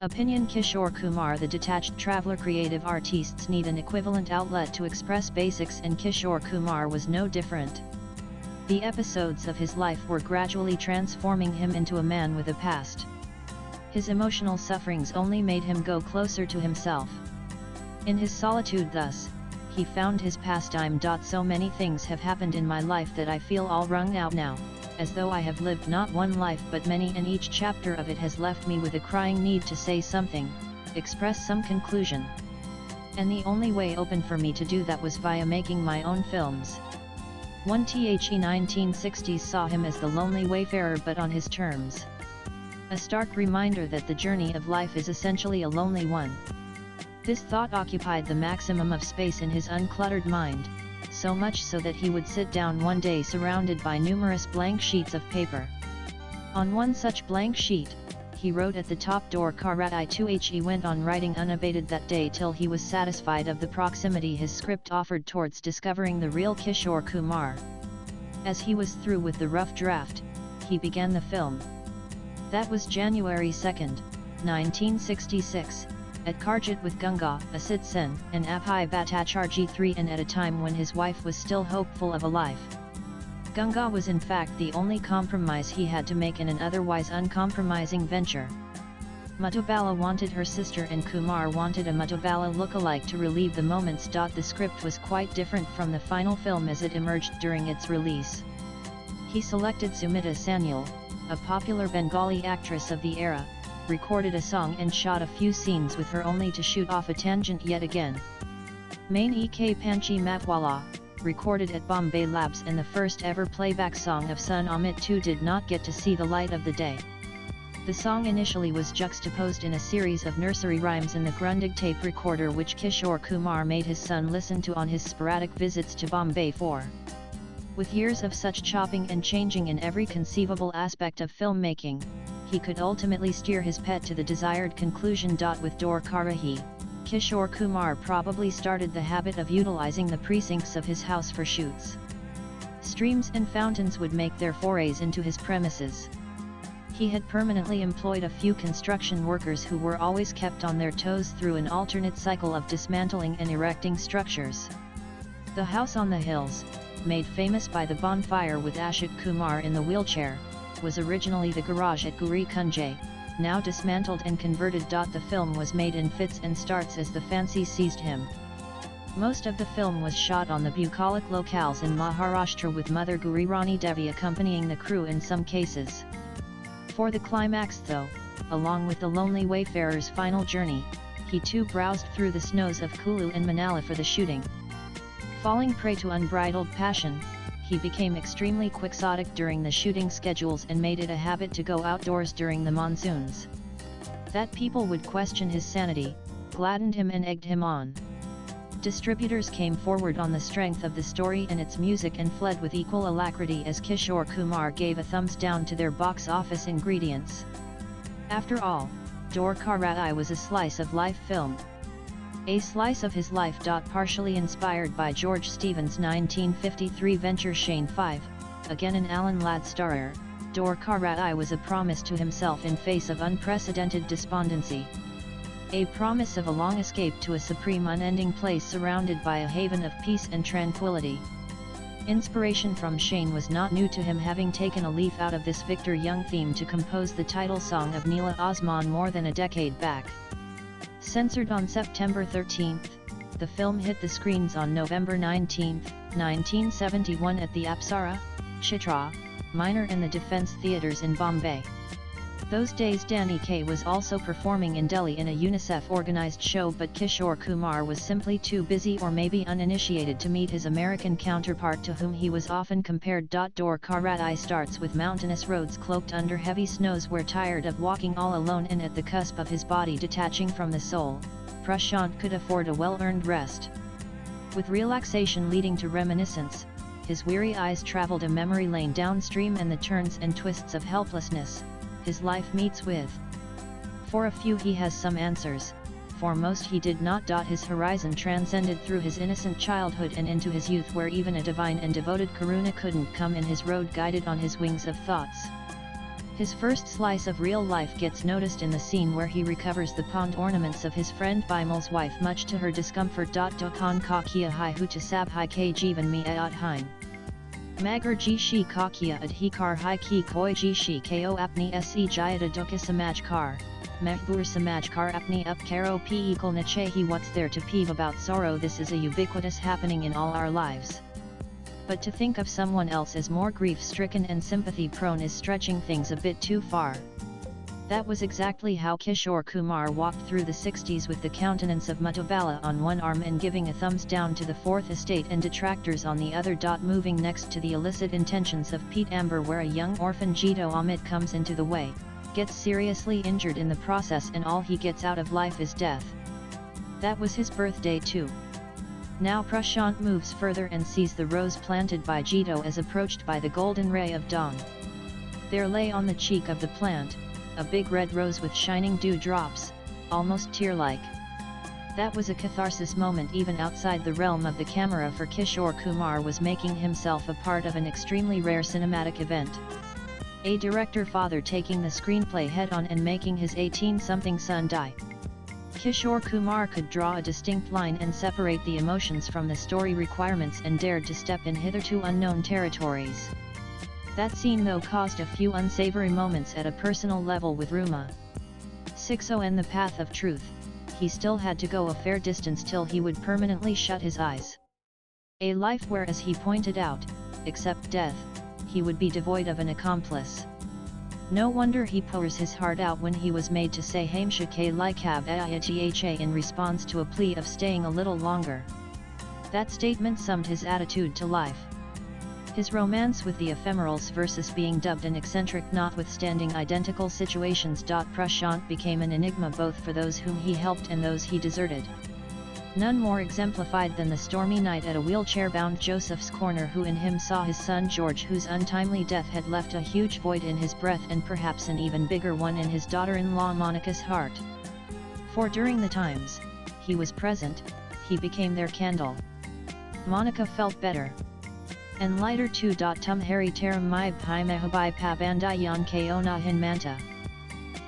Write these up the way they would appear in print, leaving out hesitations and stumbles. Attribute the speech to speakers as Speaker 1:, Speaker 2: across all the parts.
Speaker 1: Opinion Kishore Kumar. The detached traveler creative artists need an equivalent outlet to express basics, and Kishore Kumar was no different. The episodes of his life were gradually transforming him into a man with a past. His emotional sufferings only made him go closer to himself. In his solitude thus, he found his pastime. So many things have happened in my life that I feel all wrung out now, as though I have lived not one life but many, and each chapter of it has left me with a crying need to say something, express some conclusion. And the only way open for me to do that was via making my own films. 1The 1960s saw him as the lonely wayfarer, but on his terms. A stark reminder that the journey of life is essentially a lonely one. This thought occupied the maximum of space in his uncluttered mind, so much so that he would sit down one day surrounded by numerous blank sheets of paper. On one such blank sheet, he wrote at the top Door Karat I 2H. He went on writing unabated that day till he was satisfied of the proximity his script offered towards discovering the real Kishore Kumar. As he was through with the rough draft, he began the film. That was January 2, 1966, at Karjat with Ganga, Asit Sen, and Abhay Bhattacharjee III, and at a time when his wife was still hopeful of a life. Ganga was in fact the only compromise he had to make in an otherwise uncompromising venture. Madhubala wanted her sister and Kumar wanted a Madhubala look-alike to relieve the moments. The script was quite different from the final film as it emerged during its release. He selected Sumita Sanyal, a popular Bengali actress of the era, recorded a song and shot a few scenes with her only to shoot off a tangent yet again. Main Ek Panchi Matwala, recorded at Bombay Labs, and the first ever playback song of Sun Amit 2 did not get to see the light of the day. The song initially was juxtaposed in a series of nursery rhymes in the Grundig tape recorder, which Kishore Kumar made his son listen to on his sporadic visits to Bombay for. With years of such chopping and changing in every conceivable aspect of filmmaking, he could ultimately steer his pet to the desired conclusion. With Door Karahi, Kishore Kumar probably started the habit of utilizing the precincts of his house for shoots. Streams and fountains would make their forays into his premises. He had permanently employed a few construction workers who were always kept on their toes through an alternate cycle of dismantling and erecting structures. The house on the hills, made famous by the bonfire with Ashok Kumar in the wheelchair, was originally the garage at Guri Kunje, now dismantled and converted. The film was made in fits and starts as the fancy seized him. Most of the film was shot on the bucolic locales in Maharashtra, with Mother Gauri Rani Devi accompanying the crew in some cases. For the climax though, along with the lonely wayfarer's final journey, he too browsed through the snows of Kulu and Manala for the shooting. Falling prey to unbridled passion, he became extremely quixotic during the shooting schedules and made it a habit to go outdoors during the monsoons. That people would question his sanity gladdened him and egged him on. Distributors came forward on the strength of the story and its music and fled with equal alacrity as Kishore Kumar gave a thumbs down to their box office ingredients. After all, Door Karat I was a slice of life film. A slice of his life. Partially inspired by George Stevens' 1953 venture Shane 5, again an Alan Ladd starrer, Door Karat I was a promise to himself in face of unprecedented despondency. A promise of a long escape to a supreme unending place surrounded by a haven of peace and tranquility. Inspiration from Shane was not new to him, having taken a leaf out of this Victor Young theme to compose the title song of Neela Osman more than a decade back. Censored on September 13, the film hit the screens on November 19, 1971 at the Apsara, Chitra, Minor and the Defence Theatres in Bombay. Those days Danny Kaye was also performing in Delhi in a UNICEF-organised show, but Kishore Kumar was simply too busy or maybe uninitiated to meet his American counterpart, to whom he was often compared. Door Karat I starts with mountainous roads cloaked under heavy snows where, tired of walking all alone and at the cusp of his body detaching from the soul, Prashant could afford a well-earned rest. With relaxation leading to reminiscence, his weary eyes travelled a memory lane downstream, and the turns and twists of helplessness his life meets with. For a few he has some answers, for most he did not. His horizon transcended through his innocent childhood and into his youth, where even a divine and devoted Karuna couldn't come in his road, guided on his wings of thoughts. His first slice of real life gets noticed in the scene where he recovers the pawned ornaments of his friend Bimal's wife, much to her discomfort. Dokon ka kia hai hu sab hai k jivan mi aat hein. Magar ji shi ka kia ad hikar hai ki koi ji shi ko apni se jayata duka samaj kar, mehbur samaj kar apni up karo p equal nache he. What's there to peeve about sorrow? This is a ubiquitous happening in all our lives. But to think of someone else as more grief-stricken and sympathy-prone is stretching things a bit too far. That was exactly how Kishore Kumar walked through the 60s, with the countenance of Muttabala on one arm and giving a thumbs down to the Fourth Estate and detractors on the other. Moving next to the illicit intentions of Pete Amber, where a young orphan Jito Amit comes into the way, gets seriously injured in the process, and all he gets out of life is death. That was his birthday too. Now Prashant moves further and sees the rose planted by Jito as approached by the golden ray of dawn. There lay on the cheek of the plant, a big red rose with shining dew drops, almost tear-like. That was a catharsis moment even outside the realm of the camera, for Kishore Kumar was making himself a part of an extremely rare cinematic event. A director father taking the screenplay head-on and making his 18-something son die. Kishore Kumar could draw a distinct line and separate the emotions from the story requirements, and dared to step in hitherto unknown territories. That scene though caused a few unsavory moments at a personal level with Ruma. 60 and the path of truth, he still had to go a fair distance till he would permanently shut his eyes. A life where, as he pointed out, except death, he would be devoid of an accomplice. No wonder he pours his heart out when he was made to say Hamsha K Likab Ayatha in response to a plea of staying a little longer. That statement summed his attitude to life. His romance with the ephemerals versus being dubbed an eccentric notwithstanding identical situations. Prashant became an enigma both for those whom he helped and those he deserted. None more exemplified than the stormy night at a wheelchair-bound Joseph's corner, who in him saw his son George, whose untimely death had left a huge void in his breath and perhaps an even bigger one in his daughter-in-law Monica's heart. For during the times he was present, he became their candle. Monica felt better and lighter too. Tum Hari Taram Mai Pai Mehabai Pabandayan Kaona Hin Manta.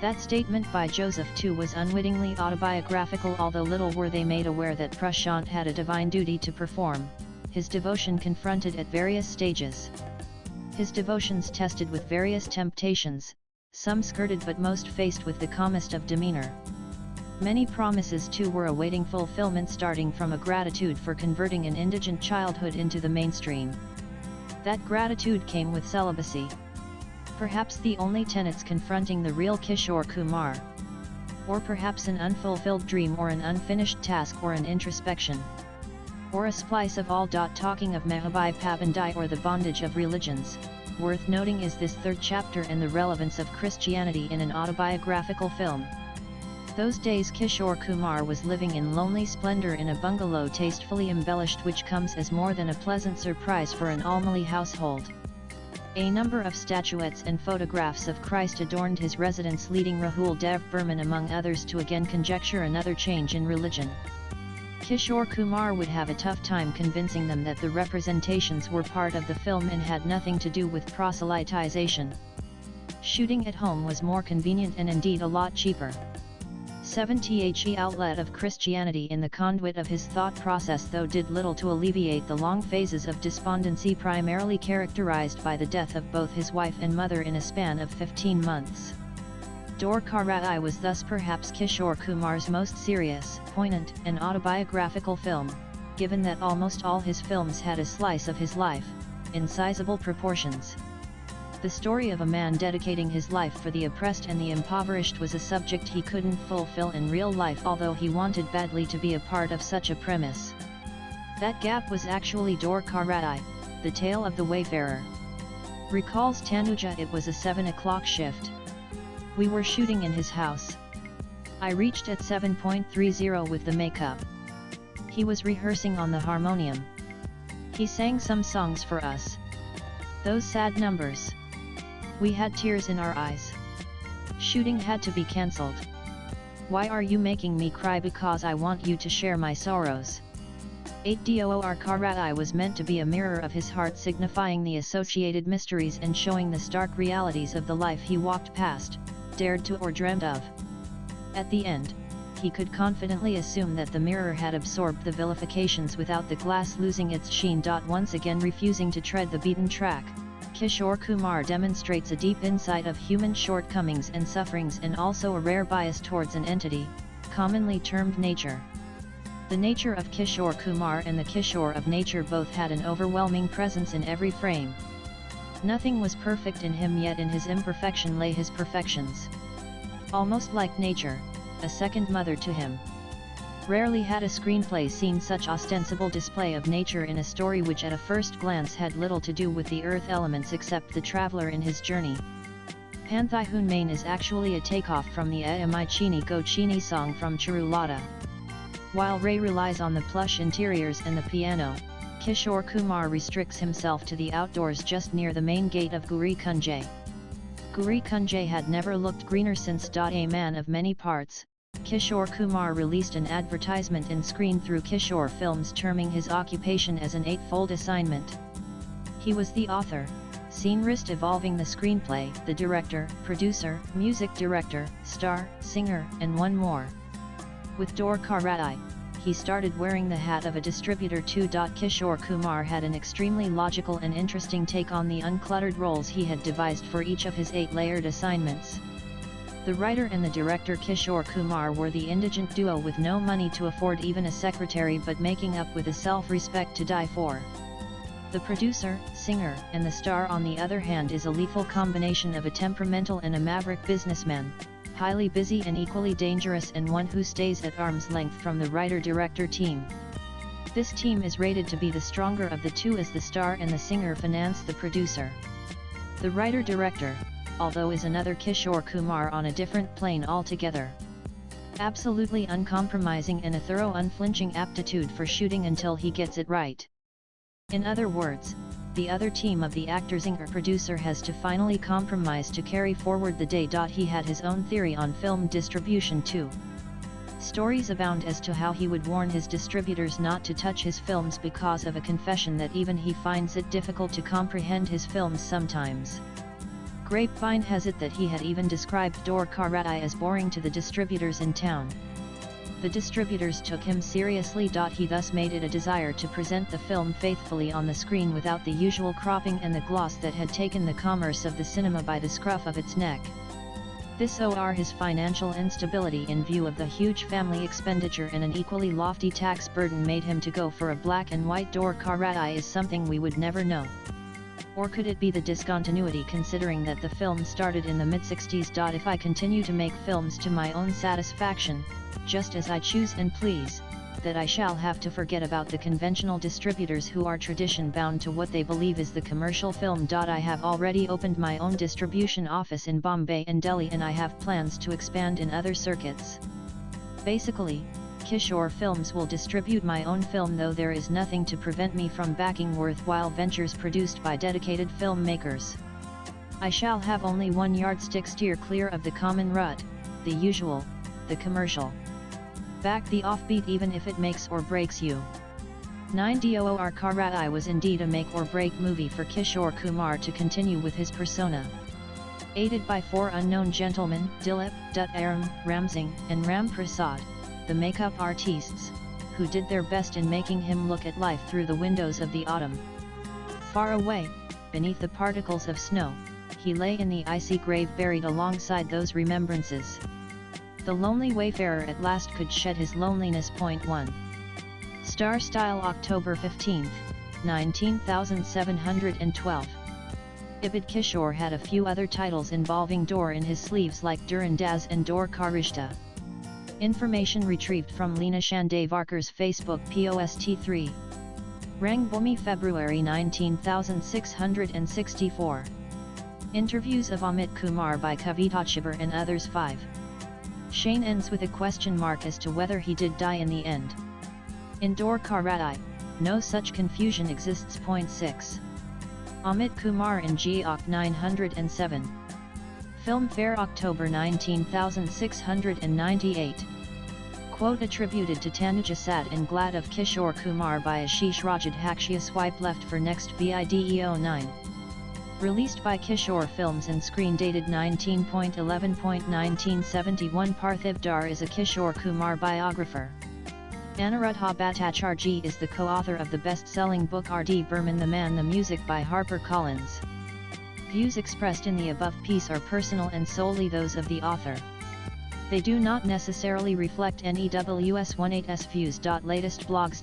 Speaker 1: That statement by Joseph too was unwittingly autobiographical, although little were they made aware that Prashant had a divine duty to perform, his devotion confronted at various stages. His devotions tested with various temptations, some skirted but most faced with the calmest of demeanor. Many promises too were awaiting fulfillment, starting from a gratitude for converting an indigent childhood into the mainstream. That gratitude came with celibacy. Perhaps the only tenets confronting the real Kishore Kumar. Or perhaps an unfulfilled dream, or an unfinished task, or an introspection. Or a splice of all. Talking of Mehabai Pabandai, or the bondage of religions, worth noting is this third chapter and the relevance of Christianity in an autobiographical film. Those days Kishore Kumar was living in lonely splendor in a bungalow tastefully embellished, which comes as more than a pleasant surprise for an Almali household. A number of statuettes and photographs of Christ adorned his residence, leading Rahul Dev Burman among others to again conjecture another change in religion. Kishore Kumar would have a tough time convincing them that the representations were part of the film and had nothing to do with proselytization. Shooting at home was more convenient and indeed a lot cheaper. 70 outlet of Christianity in the conduit of his thought process, though did little to alleviate the long phases of despondency, primarily characterized by the death of both his wife and mother in a span of 15 months. Dor Karai was thus perhaps Kishore Kumar's most serious, poignant, and autobiographical film, given that almost all his films had a slice of his life, in sizable proportions. The story of a man dedicating his life for the oppressed and the impoverished was a subject he couldn't fulfill in real life, although he wanted badly to be a part of such a premise. That gap was actually Dor Karai, the tale of the wayfarer. Recalls Tanuja, it was a 7 o'clock shift. We were shooting in his house. I reached at 7:30 with the makeup. He was rehearsing on the harmonium. He sang some songs for us. Those sad numbers. We had tears in our eyes. Shooting had to be cancelled. Why are you making me cry? Because I want you to share my sorrows. 8 Door Karai was meant to be a mirror of his heart, signifying the associated mysteries and showing the stark realities of the life he walked past, dared to or dreamt of. At the end, he could confidently assume that the mirror had absorbed the vilifications without the glass losing its sheen. Once again refusing to tread the beaten track, Kishore Kumar demonstrates a deep insight of human shortcomings and sufferings, and also a rare bias towards an entity, commonly termed nature. The nature of Kishore Kumar and the Kishore of nature both had an overwhelming presence in every frame. Nothing was perfect in him, yet in his imperfection lay his perfections. Almost like nature, a second mother to him. Rarely had a screenplay seen such ostensible display of nature in a story which at a first glance had little to do with the earth elements except the traveler in his journey. Panthai Hun Main is actually a takeoff from the Mai Chini Go Chini song from Charulata. While Ray relies on the plush interiors and the piano, Kishore Kumar restricts himself to the outdoors just near the main gate of Gauri Kunj. Gauri Kunj had never looked greener since a man of many parts. Kishore Kumar released an advertisement in screen through Kishore Films terming his occupation as an eightfold assignment. He was the author, scenarist evolving the screenplay, the director, producer, music director, star, singer, and one more. With Door Karai, he started wearing the hat of a distributor too. Kishore Kumar had an extremely logical and interesting take on the uncluttered roles he had devised for each of his 8-layered assignments. The writer and the director Kishore Kumar were the indigent duo with no money to afford even a secretary, but making up with a self-respect to die for. The producer, singer, and the star on the other hand is a lethal combination of a temperamental and a maverick businessman, highly busy and equally dangerous, and one who stays at arm's length from the writer-director team. This team is rated to be the stronger of the two, as the star and the singer finance the producer. The writer-director, although, is another Kishore Kumar on a different plane altogether. Absolutely uncompromising and a thorough unflinching aptitude for shooting until he gets it right. In other words, the other team of the actors or producer has to finally compromise to carry forward the day. He had his own theory on film distribution too. Stories abound as to how he would warn his distributors not to touch his films because of a confession that even he finds it difficult to comprehend his films sometimes. Grapevine has it that he had even described Door Karai as boring to the distributors in town. The distributors took him seriously. He thus made it a desire to present the film faithfully on the screen without the usual cropping and the gloss that had taken the commerce of the cinema by the scruff of its neck. This or his financial instability in view of the huge family expenditure and an equally lofty tax burden made him to go for a black and white Door Karai is something we would never know. Or could it be the discontinuity, considering that the film started in the mid-60s? If I continue to make films to my own satisfaction, just as I choose and please, that I shall have to forget about the conventional distributors who are tradition-bound to what they believe is the commercial film. I have already opened my own distribution office in Bombay and Delhi, and I have plans to expand in other circuits. Basically, Kishore Films will distribute my own film, though there is nothing to prevent me from backing worthwhile ventures produced by dedicated filmmakers. I shall have only one yardstick: steer clear of the common rut, the usual, the commercial. Back the offbeat even if it makes or breaks you. 9 Door Karai was indeed a make or break movie for Kishore Kumar to continue with his persona. Aided by 4 unknown gentlemen, Dilip, Aram, Ramsingh, and Ram Prasad, the makeup artists, who did their best in making him look at life through the windows of the autumn. Far away, beneath the particles of snow, he lay in the icy grave, buried alongside those remembrances. The lonely wayfarer at last could shed his loneliness. 1. Star Style, October 15, 19712. Ibid Kishore had a few other titles involving Door in his sleeves, like Durandaz and Door Karishta. Information retrieved from Leena Shandavarkar's Facebook post 3. Rangbhoomi, February 19664. Interviews of Amit Kumar by Kavita Chibar and others. 5. Shane ends with a question mark as to whether he did die in the end. In Door Karai, no such confusion exists. 6. Amit Kumar in Geok 907. Filmfare, October 19698. Quote attributed to Tanuja Sat and Glad of Kishore Kumar by Ashish Rajat Hakshia Swipe left for next VIDEO 9. Released by Kishore Films and screen dated 19.11.1971. Parthiv Dar is a Kishore Kumar biographer. Aniruddha Bhattacharjee is the co-author of the best-selling book R.D. Burman The Man. The music by Harper Collins. Views expressed in the above piece are personal and solely those of the author. They do not necessarily reflect NEWS18's views. Latest blogs.